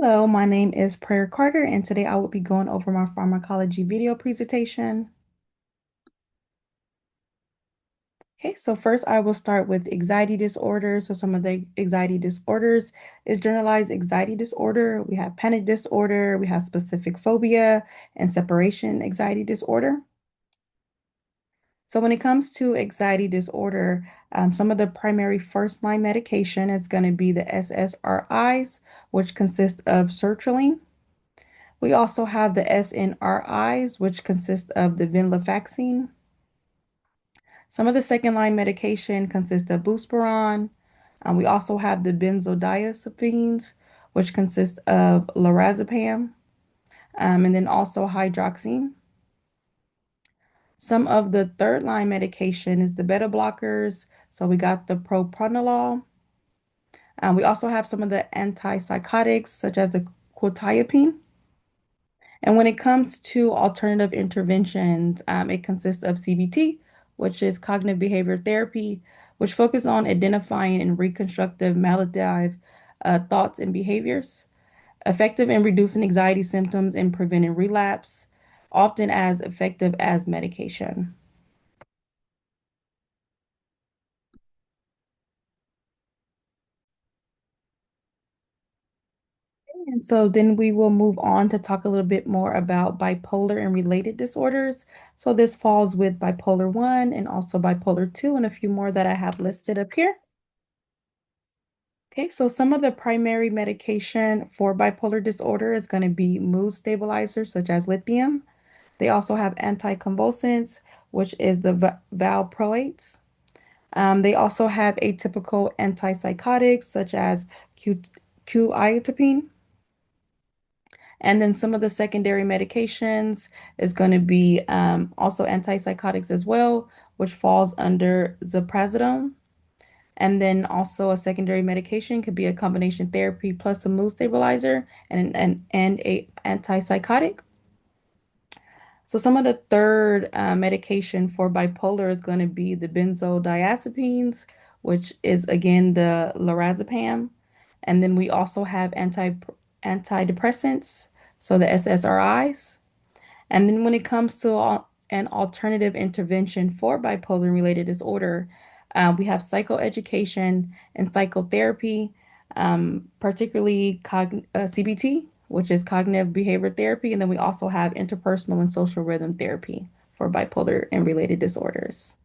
Hello, my name is Prayer Carter, and today I will be going over my pharmacology video presentation. Okay, so first I will start with anxiety disorders. So some of the anxiety disorders is generalized anxiety disorder. We have panic disorder, we have specific phobia, and separation anxiety disorder. So when it comes to anxiety disorder, some of the primary first line medication is going to be the SSRIs, which consist of sertraline. We also have the SNRIs, which consist of the venlafaxine. Some of the second line medication consists of buspirone. We also have the benzodiazepines, which consist of lorazepam, and then also hydroxine. Some of the third line medication is the beta blockers. So we got the propranolol. We also have some of the antipsychotics, such as the quetiapine. And when it comes to alternative interventions, it consists of CBT, which is cognitive behavior therapy, which focus on identifying and reconstructive maladaptive thoughts and behaviors, effective in reducing anxiety symptoms and preventing relapse, often as effective as medication. And so then we will move on to talk a little bit more about bipolar and related disorders. So this falls with bipolar 1 and also bipolar 2 and a few more that I have listed up here. Okay, so some of the primary medication for bipolar disorder is going to be mood stabilizers such as lithium. They also have anticonvulsants, which is the valproates. They also have atypical antipsychotics such as Q quetiapine. And then some of the secondary medications is going to be also antipsychotics as well, which falls under ziprasidone. And then also a secondary medication could be a combination therapy plus a mood stabilizer and a antipsychotic. So some of the third medication for bipolar is going to be the benzodiazepines, which is again the lorazepam. And then we also have antidepressants, so the SSRIs. And then when it comes to an alternative intervention for bipolar related disorder, we have psychoeducation and psychotherapy, particularly CBT, which is cognitive behavior therapy. And then we also have interpersonal and social rhythm therapy for bipolar and related disorders.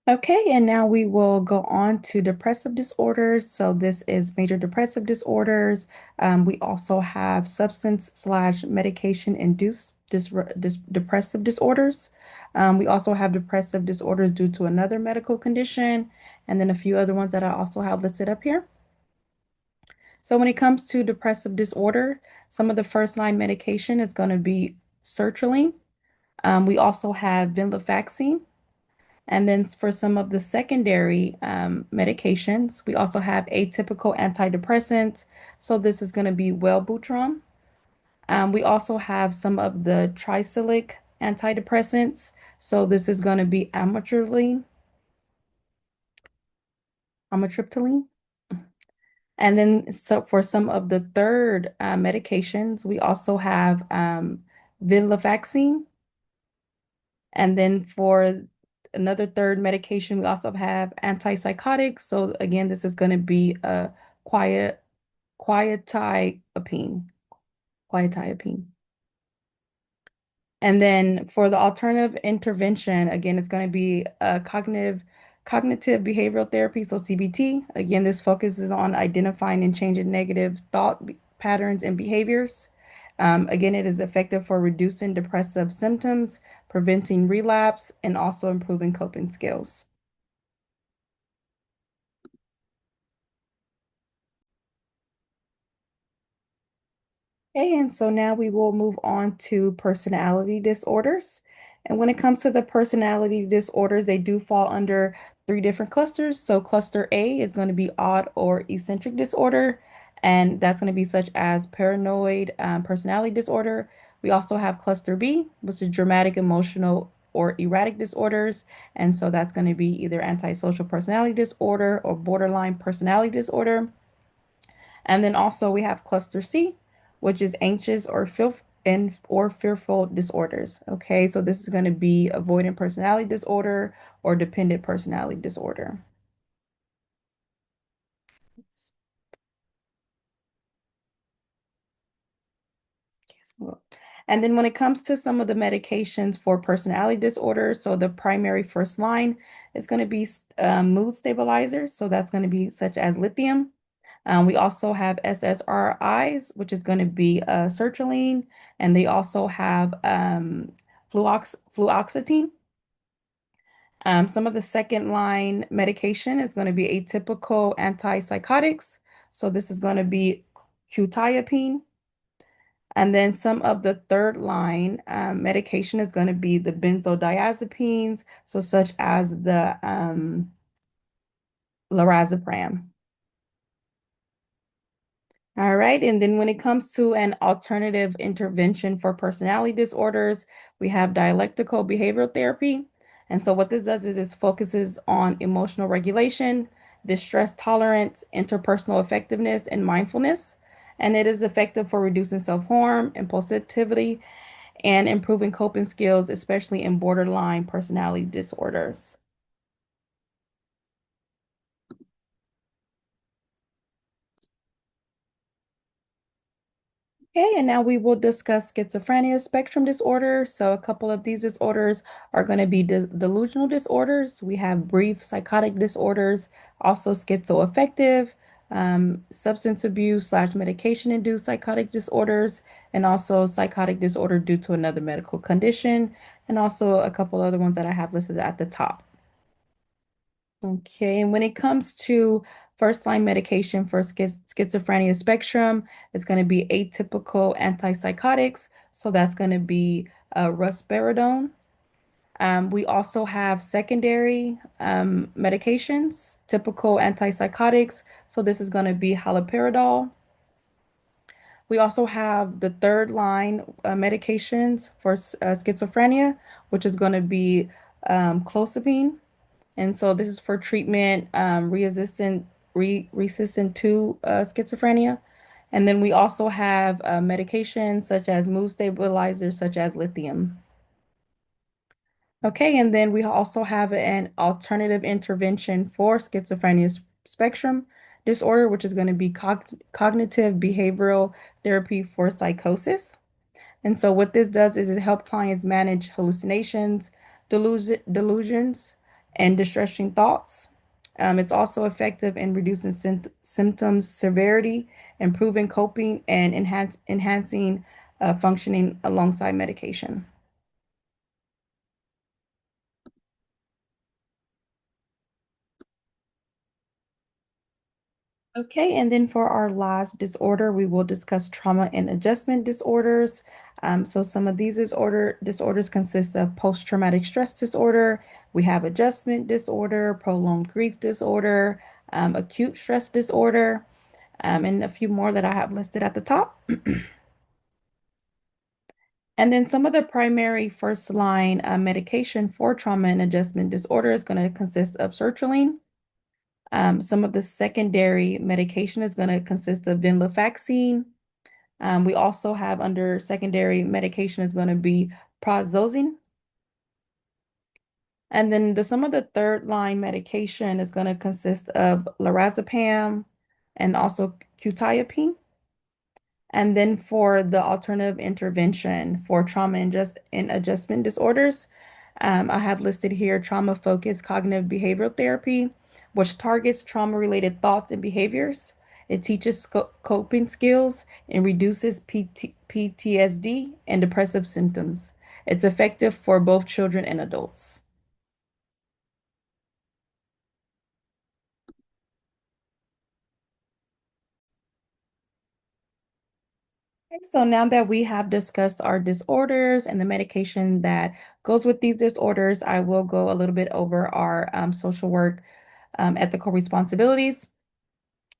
Okay, and now we will go on to depressive disorders. So this is major depressive disorders. We also have substance slash medication induced depressive disorders. We also have depressive disorders due to another medical condition, and then a few other ones that I also have listed up here. So when it comes to depressive disorder, some of the first line medication is going to be sertraline. We also have venlafaxine. And then for some of the secondary medications, we also have atypical antidepressants. So this is going to be Wellbutrin. We also have some of the tricyclic antidepressants. So this is going to be amitriptyline. And then so for some of the third medications, we also have venlafaxine. And then for another third medication, we also have antipsychotics. So again, this is going to be a quiet quetiapine, quetiapine. And then for the alternative intervention, again, it's going to be a cognitive behavioral therapy, so CBT. Again, this focuses on identifying and changing negative patterns and behaviors. Again, it is effective for reducing depressive symptoms, preventing relapse, and also improving coping skills. Okay, and so now we will move on to personality disorders. And when it comes to the personality disorders, they do fall under three different clusters. So cluster A is going to be odd or eccentric disorder, and that's going to be such as paranoid personality disorder. We also have cluster B, which is dramatic emotional or erratic disorders. And so that's going to be either antisocial personality disorder or borderline personality disorder. And then also we have cluster C, which is anxious or fearful disorders. Okay, so this is going to be avoidant personality disorder or dependent personality disorder. And then when it comes to some of the medications for personality disorders, so the primary first line is going to be mood stabilizers. So that's going to be such as lithium. We also have SSRIs, which is going to be sertraline, and they also have fluoxetine. Some of the second line medication is going to be atypical antipsychotics. So this is going to be quetiapine. And then some of the third line medication is going to be the benzodiazepines, so such as the lorazepam. All right. And then when it comes to an alternative intervention for personality disorders, we have dialectical behavioral therapy. And so what this does is it focuses on emotional regulation, distress tolerance, interpersonal effectiveness, and mindfulness. And it is effective for reducing self-harm, impulsivity, and improving coping skills, especially in borderline personality disorders. Okay, and now we will discuss schizophrenia spectrum disorder. So a couple of these disorders are going to be delusional disorders. We have brief psychotic disorders, also schizoaffective, substance abuse slash medication-induced psychotic disorders, and also psychotic disorder due to another medical condition, and also a couple other ones that I have listed at the top. Okay, and when it comes to first line medication for schizophrenia spectrum, it's going to be atypical antipsychotics. So that's going to be risperidone. We also have secondary medications, typical antipsychotics. So this is going to be haloperidol. We also have the third line medications for schizophrenia, which is going to be clozapine. And so this is for treatment resistant to schizophrenia. And then we also have medications such as mood stabilizers, such as lithium. Okay, and then we also have an alternative intervention for schizophrenia spectrum disorder, which is going to be cognitive behavioral therapy for psychosis. And so what this does is it helps clients manage hallucinations, delusions, and distressing thoughts. It's also effective in reducing symptoms severity, improving coping, and enhancing functioning alongside medication. Okay, and then for our last disorder, we will discuss trauma and adjustment disorders. So some of these disorders consist of post-traumatic stress disorder. We have adjustment disorder, prolonged grief disorder, acute stress disorder, and a few more that I have listed at the top. And then some of the primary first line medication for trauma and adjustment disorder is going to consist of sertraline. Some of the secondary medication is going to consist of venlafaxine. We also have under secondary medication is going to be prazosin. And then some of the third line medication is going to consist of lorazepam and also quetiapine. And then for the alternative intervention for trauma and just and adjustment disorders, I have listed here trauma-focused cognitive behavioral therapy, which targets trauma-related thoughts and behaviors. It teaches coping skills and reduces PTSD and depressive symptoms. It's effective for both children and adults. Okay, so now that we have discussed our disorders and the medication that goes with these disorders, I will go a little bit over our social work ethical responsibilities.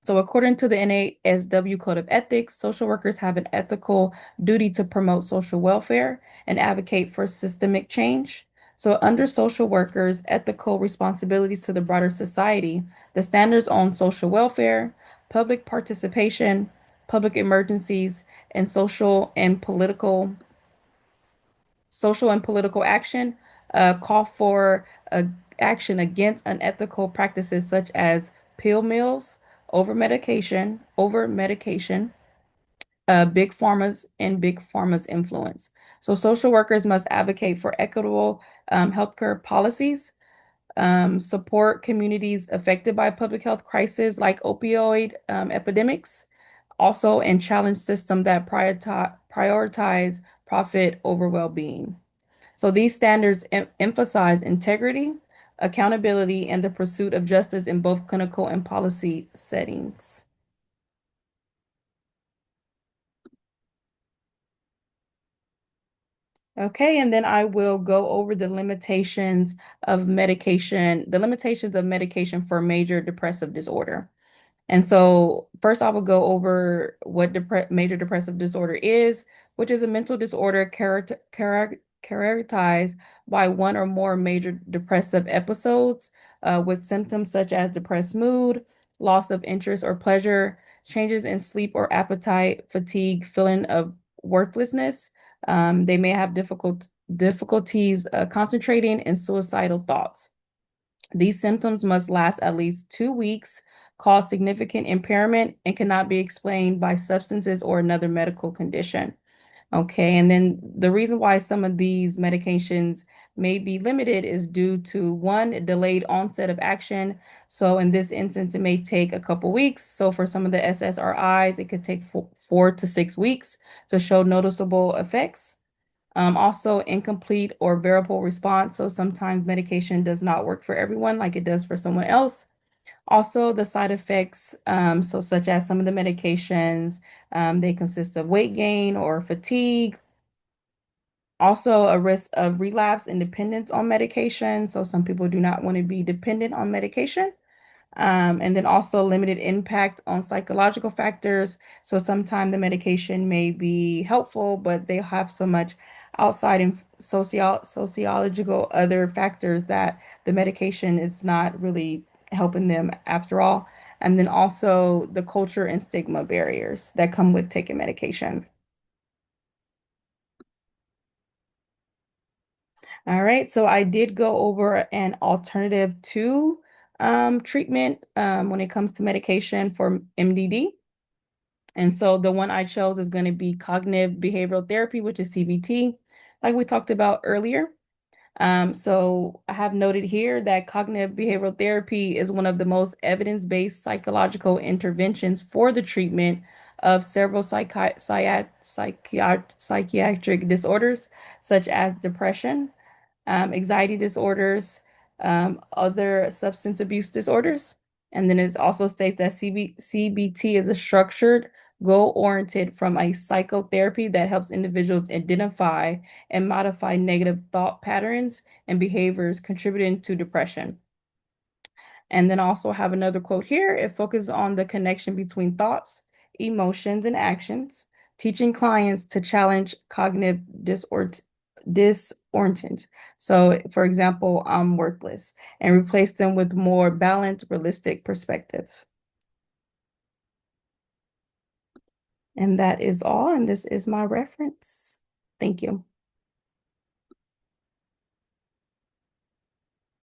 So, according to the NASW Code of Ethics, social workers have an ethical duty to promote social welfare and advocate for systemic change. So, under social workers, ethical responsibilities to the broader society, the standards on social welfare, public participation, public emergencies, and social and political action call for action against unethical practices such as pill mills, over medication, big pharma's influence. So social workers must advocate for equitable healthcare policies, support communities affected by public health crises like opioid epidemics, also and challenge systems that prioritize profit over well-being. So these standards emphasize integrity, accountability, and the pursuit of justice in both clinical and policy settings. Okay, and then I will go over the limitations of medication for major depressive disorder. And so, first, I will go over what major depressive disorder is, which is a mental disorder characterized by one or more major depressive episodes with symptoms such as depressed mood, loss of interest or pleasure, changes in sleep or appetite, fatigue, feeling of worthlessness. They may have difficulties concentrating and suicidal thoughts. These symptoms must last at least 2 weeks, cause significant impairment, and cannot be explained by substances or another medical condition. Okay, and then the reason why some of these medications may be limited is due to one, delayed onset of action. So in this instance, it may take a couple weeks. So for some of the SSRIs, it could take 4 to 6 weeks to show noticeable effects. Also, incomplete or variable response. So sometimes medication does not work for everyone like it does for someone else. Also, the side effects, so such as some of the medications, they consist of weight gain or fatigue. Also, a risk of relapse and dependence on medication. So some people do not want to be dependent on medication. And then also limited impact on psychological factors. So sometimes the medication may be helpful, but they have so much outside and sociological other factors that the medication is not really helping them after all. And then also the culture and stigma barriers that come with taking medication. All right, so I did go over an alternative to treatment when it comes to medication for MDD. And so the one I chose is going to be cognitive behavioral therapy, which is CBT, like we talked about earlier. So I have noted here that cognitive behavioral therapy is one of the most evidence-based psychological interventions for the treatment of several psychiatric disorders, such as depression, anxiety disorders, other substance abuse disorders. And then it also states that CBT is a structured, goal-oriented from a psychotherapy that helps individuals identify and modify negative thought patterns and behaviors contributing to depression. And then also have another quote here. It focuses on the connection between thoughts, emotions, and actions, teaching clients to challenge cognitive disorientation. So, for example, I'm worthless, and replace them with more balanced, realistic perspective. And that is all. And this is my reference. Thank you.